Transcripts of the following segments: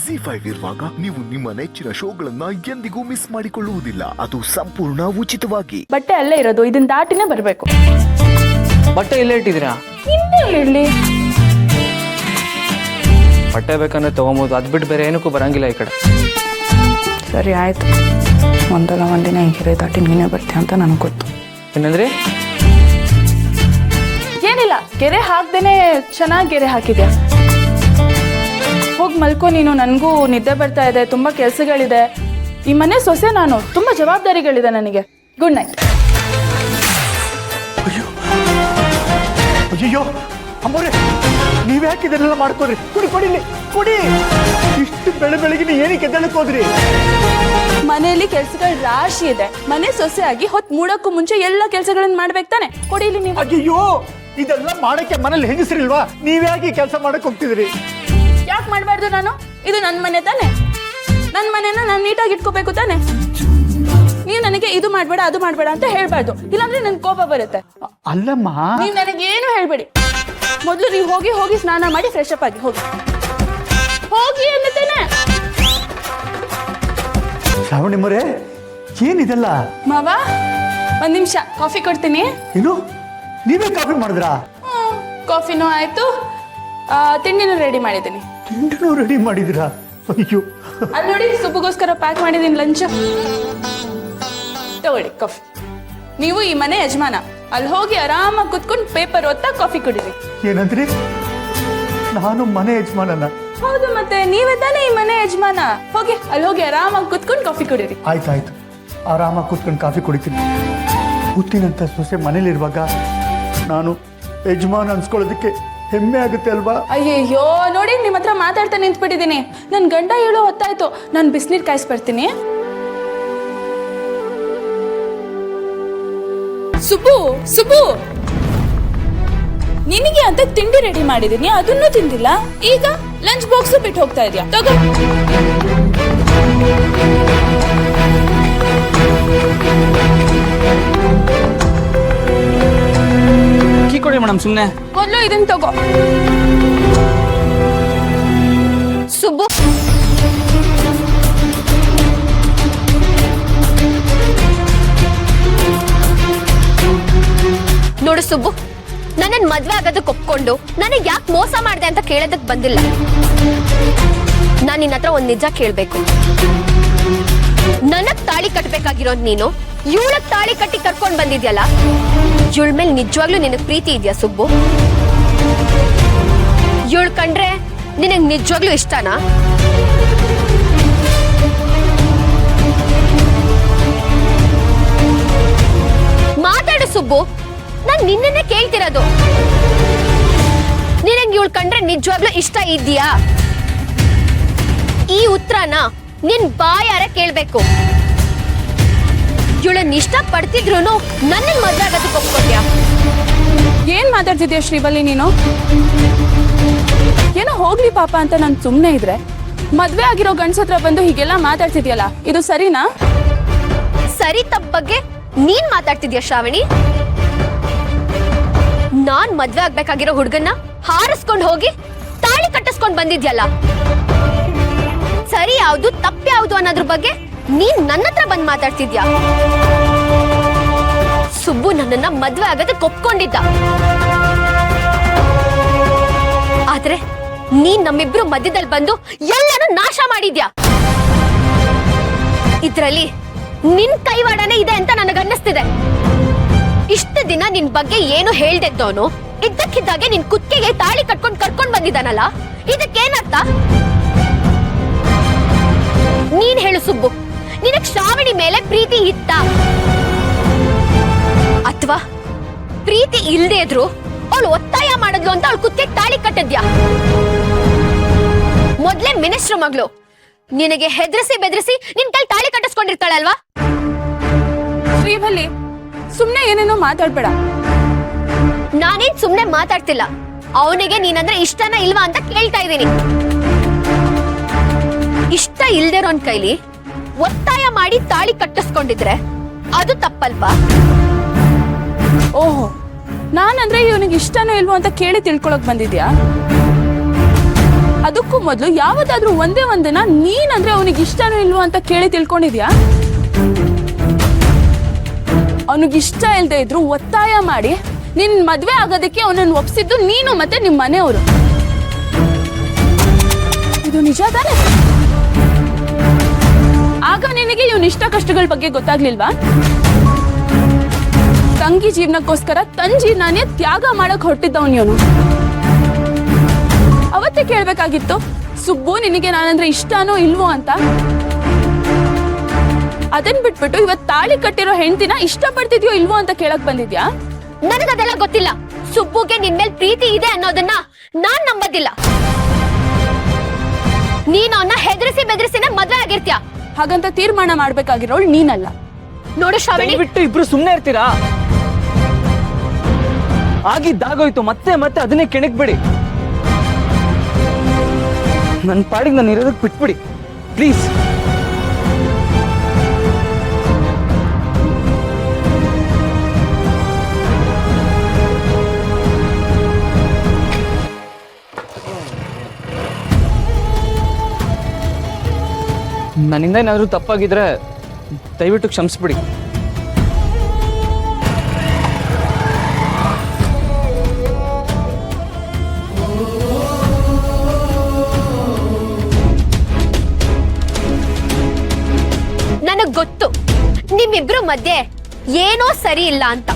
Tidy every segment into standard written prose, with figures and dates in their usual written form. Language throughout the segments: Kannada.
ZEE5 ಇರುವಾಗ ನೀವು ನಿಮ್ಮ ನೆಚ್ಚಿನ ಶೋಗಳನ್ನ ಎಂದಿಗೂ ಮಿಸ್ ಮಾಡಿಕೊಳ್ಳುವುದಿಲ್ಲ. ಅದು ಸಂಪೂರ್ಣ ಉಚಿತವಾಗಿ. ಬಟ್ಟೆ ಅಲ್ಲೇ ಇರೋದು, ಇದನ್ನ ದಾಟಿನೇ ಬರ್ಬೇಕು. ಬಟ್ಟೆ ಇಲ್ಲೇ ಇಟ್ಟಿದ್ದೀರಾ? ಇನ್ನೇ ಇರ್ಲಿ. ಬಟ್ಟೆ ಬೇಕಂದ್ರೆ ತಗೊಂಬೋದು, ಅದ್ ಬಿಟ್ಟು ಬೇರೆ ಏನಕ್ಕೂ ಬರಂಗಿಲ್ಲ ಈ ಕಡೆ. ಸರಿ ಆಯ್ತು, ಒಂದಲ್ಲ ಒಂದಿನ ಈ ಕೆರೆ ದಾಟಿ ನೀನೇ ಬರ್ತೀಯ ಅಂತ ನನಗೆ ಗೊತ್ತು. ಏನಂದ್ರೆ? ಏನಿಲ್ಲ, ಗೆರೆ ಹಾಕ್ದೇನೆ ಚೆನ್ನಾಗಿ ಗೆರೆ ಹಾಕಿದ್ಯಾ. ಹೋಗಿ ಮಲ್ಕೋ ನೀನು, ನನಗೂ ನಿದ್ದೆ ಬರ್ತಾ ಇದೆ, ತುಂಬಾ ಕೆಲಸಗಳಿದೆ. ಈ ಮನೆ ಸೊಸೆ ನಾನು, ತುಂಬಾ ಜವಾಬ್ದಾರಿಗಳಿದೆ ನನಗೆ. Good night. ಅಯ್ಯೋ ಅಮ್ಮೋರೆ, ನೀವ್ ಯಾಕೆ ಇದನ್ನೆಲ್ಲ ಮಾಡ್ಕೋದ್ರಿ? ಕುಡಿ ಕೊಡಿಲಿ ಕುಡಿ. ಇಷ್ಟು ಬೆಳಗಿನ ಏನಕ್ಕೆ ಎದ್ದೇಳಕ್ ಹೋದ್ರಿ? ಮನೆಯಲ್ಲಿ ಕೆಲಸಗಳ ರಾಶಿ ಇದೆ. ಮನೆ ಸೊಸೆ ಆಗಿ ಹೊತ್ತು ಮೂಡಕ್ಕೂ ಮುಂಚೆ ಎಲ್ಲ ಕೆಲಸಗಳನ್ನ ಮಾಡ್ಬೇಕು ತಾನೆ. ಕೊಡಿಲಿ ನೀವು. ಅಯ್ಯೋ, ಇದೆಲ್ಲ ಮಾಡಕ್ಕೆ ಮನೇಲಿ ಹೆಂಗಸ್ರಿಲ್ವಾ? ನೀವ್ಯಾಕೆ ಕೆಲಸ ಮಾಡಕ್ ಹೋಗ್ತಿದ್ರಿ? ಯಾಕೆ ಮಾಡಬಾರ್ದು ನಾನು? ಇದು ನನ್ನ ಮನೆ ತಾನೆ, ನನ್ನ ಮನೆನ ನಾನು ನೀಟಾಗಿ ಇಟ್ಕೋಬೇಕು ತಾನೆ. ನೀವು ನನಗೆ ಇದು ಮಾಡಬೇಡ ಅದು ಮಾಡಬೇಡ ಅಂತ ಹೇಳ್ಬಾರ್ದು, ಇಲ್ಲಾಂದ್ರೆ ನನ್ ಕೋಪ ಬರುತ್ತೆ. ಅಲ್ಲಮ್ಮ, ನೀವು ನನಗೆ ಏನು ಹೇಳ್ಬೇಡಿ. ಮೊದಲು ನೀವು ಹೋಗಿ ಹೋಗಿ ಸ್ನಾನ ಮಾಡಿ ಫ್ರೆಶ್ ಅಪ್ ಆಗಿ ಹೋಗಿ ಹೋಗಿ ಅನ್ನತೇನೆ. ಶ್ರಾವಣಿ ಮೊರೆ, ಏನಿದೆಲ್ಲ? ಮಾವ, ಒಂದ್ ನಿಮಿಷ ಕಾಫಿ ಕೊಡ್ತೀನಿ. ಏನು, ನೀವೇ ಕಾಫಿ ಮಾಡಿದ್ರಾ? ಕಾಫಿನೂ ಆಯ್ತು, ತಿಂಡಿನೂ ರೆಡಿ ಮಾಡಿದ್ದೀನಿ. ತಿಂಡಿನೂ ರೆಡಿ ಮಾಡಿದ್ರಾ? ಅಯ್ಯೋ, ಅಲ್ಲಿ ನೋಡಿ, ಸುಬ್ಬಗೋಸ್ಕರ ಪ್ಯಾಕ್ ಮಾಡಿದ್ದೀನಿ ಲಂಚ್. ತಗೊಳ್ಳಿ ಕಾಫಿ. ನೀವು ಈ ಮನೆ ಯಜಮಾನ, ಅಲ್ಲಿ ಹೋಗಿ ಆರಾಮಾಗಿ ಕುತ್ಕೊಂಡು ಪೇಪರ್ ಓದ್ತಾ ಕಾಫಿ ಕುಡೀರಿ. ಏನಂದ್ರಿ? ನಾನು ಮನೆ ಯಜಮಾನನ? ಹೌದು, ಮತ್ತೆ ನೀವೇ ತಾನೇ ಈ ಮನೆ ಯಜಮಾನ. ಹೋಗಿ ಅಲ್ಲಿ ಹೋಗಿ ಆರಾಮಾಗಿ ಕುತ್ಕೊಂಡು ಕಾಫಿ ಕುಡೀರಿ. ಆಯ್ತಾಯ್ತು, ಆರಾಮಾಗಿ ಕೂತ್ಕೊಂಡು ಕಾಫಿ ಕುಡಿತೀನಿ. ಹುಟ್ಟಿನಂತ ಸೊಸೆ ಮನೇಲಿರುವಾಗ ನಾನು ಯಜಮಾನ ಅನ್ಸ್ಕೊಳ್ಳೋದಕ್ಕೆ ಹೆಮ್ಮೆ ಆಗುತ್ತೆ ಅಲ್ವಾ? ಅಯ್ಯಯ್ಯೋ, ನೋಡಿ ನಿಮ್ಮ ಹತ್ರ ಮಾತಾಡ್ತಾ ನಿಂತ್ಬಿಟ್ಟಿದ್ದೀನಿ. ನನ್ನ ಗಂಡ ಹೇಳೋ ಹೊತ್ತಾಯ್ತು, ನಾನು ಬಿಸಿನೀರು ಕಾಯಿಸ್ಬರ್ತೀನಿ. ಸುಬ್ಬು, ಸುಬ್ಬು, ನಿನಗೆ ಅಂತ ತಿಂಡಿ ರೆಡಿ ಮಾಡಿದೀನಿ, ಅದನ್ನು ತಿಂದಿಲ್ಲ. ಈಗ ಲಂಚ್ ಬಾಕ್ಸ್ ಬಿಟ್ಟು ಹೋಗ್ತಾ ಇದೆಯಾ? ತಗೋ. ಕೀ ಕೊಡಿ ಮೇಡಮ್, ಸುಮ್ಮನೆ. ಮೊದಲು ಇದನ್ನ ತಗೋ. ಸುಬ್ಬು, ನೋಡು ಸುಬ್ಬು, ನನ್ನ ಮದ್ವೆ ಆಗೋದಕ್ಕೆ ಒಪ್ಕೊಂಡು ನನಗೆ ಯಾಕೆ ಮೋಸ ಮಾಡಿದೆ ಅಂತ ಕೇಳೋದಕ್ ಬಂದಿಲ್ಲ. ನಾನು ನಿನ್ನ ಹತ್ರ ಒಂದ್ ನಿಜ ಕೇಳ್ಬೇಕು. ನನಗ್ ತಾಳಿ ಕಟ್ಬೇಕಾಗಿರೋದ್ ನೀನು, ಇವಳಗ್ ತಾಳಿ ಕಟ್ಟಿ ಕರ್ಕೊಂಡ್ ಬಂದಿದ್ಯಲ್ಲ, ಇವಳ ಮೇಲೆ ನಿಜವಾಗ್ಲೂ ನಿನಗ್ ಪ್ರೀತಿ ಇದೆಯಾ ಸುಬ್ಬು? ಇವಳು ಕಂಡ್ರೆ ನಿನಗ್ ನಿಜವಾಗ್ಲೂ ಇಷ್ಟನಾ? ಮಾತಾಡು ಸುಬ್ಬು, ನಾನ್ ನಿನ್ನನ್ನೇ ಕೇಳ್ತಿರೋದು. ನಿನಗೆ ಇವಳು ಕಂಡ್ರೆ ನಿಜವಾಗ್ಲೂ ಇಷ್ಟ ಇದೆಯಾ? ಈ ಉತ್ತರನ ನಿನ್ ಬಾಯಾರ ಕೇಳ್ಬೇಕು. ಇವಳನ್ನ ಇಷ್ಟ ಪಡ್ತಿದ್ರು ನನ್ನ ಮದ್ವೆ ಆಗೋದಕ್ಕೆ ಒಪ್ಕೊಂಡ್ಯಾ? ಏನ್ ಮಾತಾಡ್ತಿದ್ಯಾ ಶ್ರೀವಲ್ಲಿ ನೀನು? ಏನೋ ಹೋಗ್ಲಿ ಪಾಪ ಅಂತ ನಾನು ಸುಮ್ಮನೆ ಇದ್ರೆ, ಮದ್ವೆ ಆಗಿರೋ ಗಂಡ್ಸತ್ರ ಬಂದು ಹೀಗೆಲ್ಲ ಮಾತಾಡ್ತಿದ್ಯಲ್ಲ, ಇದು ಸರಿನಾ? ಸರಿ ತಪ್ಪ ಬಗ್ಗೆ ನೀನ್ ಮಾತಾಡ್ತಿದ್ಯಾ ಶ್ರಾವಣಿ? ನಾನ್ ಮದ್ವೆ ಆಗ್ಬೇಕಾಗಿರೋ ಹುಡುಗನ್ನ ಹಾರಿಸ್ಕೊಂಡ್ ಹೋಗಿ ತಾಳಿ ಕಟ್ಟಿಸ್ಕೊಂಡ್ ಬಂದಿದ್ಯಲ್ಲ, ಸರಿ ಯಾವ್ದು ತಪ್ಪ ಯಾವ್ದು ಅನ್ನೋದ್ರ ಬಗ್ಗೆ ನೀನ್ ನನ್ನ ಹತ್ರ ಬಂದ್ ಮಾತಾಡ್ತಿದ್ಯಾ? ಸುಬ್ಬು ನನ್ನನ್ನ ಮದ್ವೆ ಆಗೋದಕ್ಕೆ ಒಪ್ಕೊಂಡಿದ್ದ, ಆದ್ರೆ ನೀನ್ ನಮ್ಮಿಬ್ರು ಮಧ್ಯದಲ್ಲಿ ಬಂದು ಎಲ್ಲಾನು ನಾಶ ಮಾಡಿದ್ಯಾ. ಇದ್ರಲ್ಲಿ ನಿನ್ ಕೈವಾಡನೆ ಇದೆ ಅಂತ ನನಗನ್ನಿಸ್ತಿದೆ. ಇಷ್ಟು ದಿನ ನಿನ್ ಬಗ್ಗೆ ಏನು ಹೇಳ್ದೆದ್ದವನು ಇದ್ದಕ್ಕಿದ್ದಾಗೆ ನಿನ್ ಕುತ್ತಿಗೆಗೆ ತಾಳಿ ಕರ್ಕೊಂಡ್ ಬಂದಿದ್ದಾನಲ್ಲ, ಇದಕ್ಕೇನರ್ಥ? ನೀನ್ ಹೇಳು ಸುಬ್ಬು, ನಿನಗ್ ಶ್ರಾವಣಿ ಮೇಲೆ ಪ್ರೀತಿ ಇತ್ತ, ಅಥವಾ ಪ್ರೀತಿ ಇಲ್ದೇ ಇದ್ರು ಅವಳು ಒತ್ತಾಯ ಮಾಡಿದ್ಲು ಅಂತ ಅವಳು ಕುತ್ತಿಗೆ ತಾಳಿ ಕಟ್ಟಿದ್ಯಾ? ಮೊದ್ಲೇ ಮಿನಿಸ್ಟ್ರ್ ಮಗಳು, ನಿನಗೆ ಹೆದರಿಸಿ ಬೆದರಿಸಿ ನಿನ್ ಕೈ ತಾಳಿ ಕಟ್ಟಿಸ್ಕೊಂಡಿರ್ತಾಳಲ್ವಾ? ಶ್ರೀವಲ್ಲಿ, ಸುಮ್ನೆ ಏನೇನೋ ಮಾತಾಡ್ಬೇಡ. ನಾನೇನ್ ಸುಮ್ನೆ ಮಾತಾಡ್ತಿಲ್ಲ, ಅವನಿಗೆ ನೀನಂದ್ರೆ ಇಷ್ಟನ ಇಲ್ವಾ ಅಂತ ಕೇಳ್ತಾ ಇದ್ದೀನಿ. ಇಷ್ಟ ಇಲ್ದಿರೋನ್ ಕೈಲಿ ಒತ್ತಾಯ ಮಾಡಿ ತಾಳಿ ಕಟ್ಟಿಸ್ಕೊಂಡಿದ್ರೆ ಅದು ತಪ್ಪಲ್ವಾ? ಓಹೋ, ನಾನಂದ್ರೆ ಇವನಿಗೆ ಇಷ್ಟನೋ ಇಲ್ವೋ ಅಂತ ಕೇಳಿ ತಿಳ್ಕೊಳಕ್ ಬಂದಿದ್ಯಾ? ಅದಕ್ಕೂ ಮೊದಲು ಯಾವತ್ತಾದ್ರೂ ಒಂದೇ ಒಂದಿನ ನೀನಂದ್ರೆ ಅವನಿಗೆ ಇಷ್ಟನೋ ಇಲ್ವೋ ಅಂತ ಕೇಳಿ ತಿಳ್ಕೊಂಡಿದ್ಯಾ? ಅವನಿಗಿಷ್ಟ ಇಲ್ದೇ ಇದ್ರು ಒತ್ತಾಯ ಮಾಡಿ ನಿನ್ ಮದ್ವೆ ಆಗೋದಕ್ಕೆ ಅವನನ್ನು ಒಪ್ಸಿದ್ದು ನೀನು ಮತ್ತೆ ನಿಮ್ ಮನೆಯವರು. ಇದು ನಿಜ ತಾನೆ? ಆಗ ನಿನಗೆ ಇವನ್ ಇಷ್ಟ ಕಷ್ಟಗಳ ಬಗ್ಗೆ ಗೊತ್ತಾಗ್ಲಿಲ್ವಾ? ತಂಗಿ ಜೀವನಕ್ಕೋಸ್ಕರ ತನ್ನ ಜೀವನನೇ ತ್ಯಾಗ ಮಾಡಕ್ ಹೊರಟಿದ್ದವನ್ ಇವನು. ಅವತ್ತೇ ಕೇಳ್ಬೇಕಾಗಿತ್ತು, ಸುಬ್ಬು ನಿನಗೆ ನಾನಂದ್ರೆ ಇಷ್ಟನೋ ಇಲ್ವೋ ಅಂತ. ಅದನ್ ಬಿಟ್ಬಿಟ್ಟು ಇವತ್ ತಾಳಿ ಕಟ್ಟಿರೋ ಹೆಂಡತಿನ ಇಷ್ಟ ಪಡ್ತಿದ್ಯೋ ಇಲ್ವೋ ಅಂತ ಕೇಳಕ್ ಬಂದಿದ್ಯಾ? ನನಗದೆಲ್ಲ ಗೊತ್ತಿಲ್ಲ. ಸುಬ್ಬುಗೆ ನಿನ್ ಮೇಲೆ ಪ್ರೀತಿ ಇದೆ ಅನ್ನೋದನ್ನ ನಾನ್ ನಂಬೋದಿಲ್ಲ. ನೀನ್ ಅವನ್ನ ಹೆದರಿಸಿ ಬೆದರಿಸಿನೇ ಮದ್ವೆ ಆಗಿರ್ತೀಯ. ಹಾಗಂತ ತೀರ್ಮಾನ ಮಾಡ್ಬೇಕಾಗಿರೋಳು ನೀನಲ್ಲ. ನೋಡು ಶ್ರಾವಣಿ, ಬಿಟ್ಟು ಇಬ್ರು ಸುಮ್ನೆ ಇರ್ತೀರಾ? ಆಗಿದ್ದಾಗೋಯ್ತು, ಮತ್ತೆ ಮತ್ತೆ ಅದನ್ನೇ ಕೆಣಕ್ಬಿಡಿ. ನನ್ನ ಪಾಡಿಗೆ ನಾನು ಇರೋದಕ್ಕೆ ಬಿಟ್ಬಿಡಿ ಪ್ಲೀಸ್. ನನ್ನಿಂದ ಏನಾದರೂ ತಪ್ಪಾಗಿದ್ರೆ ದಯವಿಟ್ಟು ಕ್ಷಮಿಸ್ಬಿಡಿ. ನನಗ್ ಗೊತ್ತು ನಿಮ್ಮಿಬ್ರು ಮಧ್ಯೆ ಏನೋ ಸರಿ ಇಲ್ಲ ಅಂತ.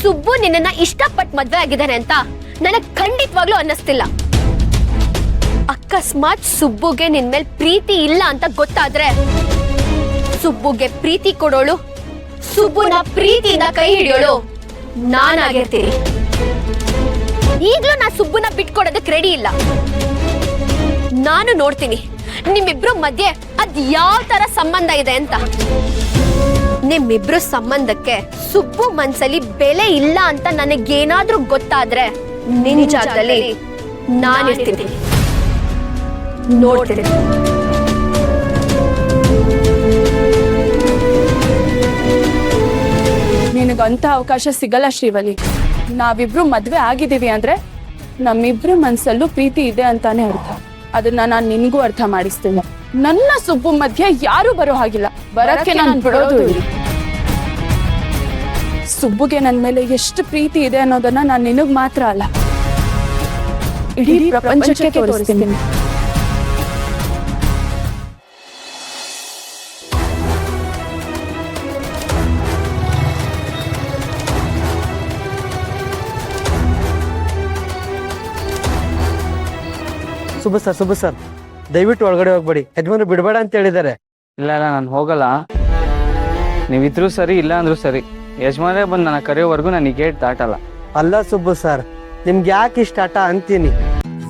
ಸುಬ್ಬು ನಿನ್ನನ್ನ ಇಷ್ಟಪಟ್ಟು ಮದ್ವೆ ಆಗಿದ್ದಾನೆ ಅಂತ ನನಗ್ ಖಂಡಿತವಾಗ್ಲೂ ಅನ್ನಿಸ್ತಿಲ್ಲ. ಅಕಸ್ಮಾತ್ ಸುಬ್ಬುಗೆ ನಿನ್ ಮೇಲೆ ಪ್ರೀತಿ ಇಲ್ಲ ಅಂತ ಗೊತ್ತಾದ್ರೆ ಸುಬ್ಬುಗೆ ಪ್ರೀತಿ ಕೊಡೋಳು, ಸುಬ್ಬುನ ಪ್ರೀತಿಯಿಂದ ಕೈ ಹಿಡಿಯೋಳು ನಾನಾಗಿರ್ತೀನಿ. ಈಗ್ಲೂ ನಾ ಸುಬ್ಬುನ ಬಿಟ್ಕೊಡೋದಕ್ಕೆ ರೆಡಿ ಇಲ್ಲ. ನಾನು ನೋಡ್ತೀನಿ ನಿಮ್ಮಿಬ್ರು ಮಧ್ಯೆ ಅದ್ ಯಾವ ತರ ಸಂಬಂಧ ಇದೆ ಅಂತ. ನಿಮ್ಮಿಬ್ರು ಸಂಬಂಧಕ್ಕೆ ಸುಬ್ಬು ಮನ್ಸಲ್ಲಿ ಬೆಲೆ ಇಲ್ಲ ಅಂತ ನನಗೇನಾದ್ರೂ ಗೊತ್ತಾದ್ರೆ ನಿನ್ ಜಾಗದಲ್ಲಿ ನಾನಿರ್ತೀನಿ, ನೋಡ್ತೀನಿ. ನಿನಗಂತ ಅವಕಾಶ ಸಿಗಲ್ಲ ಶ್ರೀವಲಿ. ನಾವಿಬ್ರು ಮದ್ವೆ ಆಗಿದ್ದೀವಿ ಅಂದ್ರೆ ನಮ್ಮಿಬ್ರು ಮನ್ಸಲ್ಲೂ ಪ್ರೀತಿ ಇದೆ ಅಂತಾನೆ ಅರ್ಥ. ಅದನ್ನ ನಾನು ನಿನ್ಗೂ ಅರ್ಥ ಮಾಡಿಸ್ತೇನೆ. ನನ್ನ ಸುಬ್ಬು ಮಧ್ಯೆ ಯಾರು ಬರೋ ಹಾಗಿಲ್ಲ. ಬರಕ್ಕೆ ನಾನು ಬಿಡೋದು ಇಲ್ಲ. ಸುಬ್ಬುಗೆ ನನ್ನ ಮೇಲೆ ಎಷ್ಟು ಪ್ರೀತಿ ಇದೆ ಅನ್ನೋದನ್ನ ನಾನು ನಿನಗ್ ಮಾತ್ರ ಅಲ್ಲ, ಇಡೀ ಪ್ರಪಂಚಕ್ಕೆ ತೋರಿಸ್ತೀನಿ. ಶುಭ ಸರ್ ದಯವಿಟ್ಟು ಒಳಗಡೆ ಹೋಗ್ಬೇಡಿ, ಯಜಮಾನ್ರು ಬಿಡಬೇಡ ಅಂತ ಹೇಳಿದ್ದಾರೆ. ಇಲ್ಲ ಇಲ್ಲ, ನಾನು ಹೋಗಲ್ಲ. ನೀವಿದ್ರೂ ಸರಿ, ಇಲ್ಲ ಅಂದ್ರೂ ಸರಿ, ಯಜಮಾನೇ ಬಂದು ನನ್ನ ಕರೆಯೋವರೆಗೂ ನಾನು ಈ ಗೇಟ್ ದಾಟಲ್ಲ. ಅಲ್ಲ ಸುಬ್ಬು ಸರ್, ನಿಮ್ಗೆ ಯಾಕೆ ಇಷ್ಟ ಆಟ ಅಂತೀನಿ.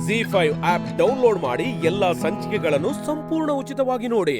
ZEE5 ಆಪ್ ಡೌನ್ಲೋಡ್ ಮಾಡಿ ಎಲ್ಲಾ ಸಂಚಿಕೆಗಳನ್ನು ಸಂಪೂರ್ಣ ಉಚಿತವಾಗಿ ನೋಡಿ.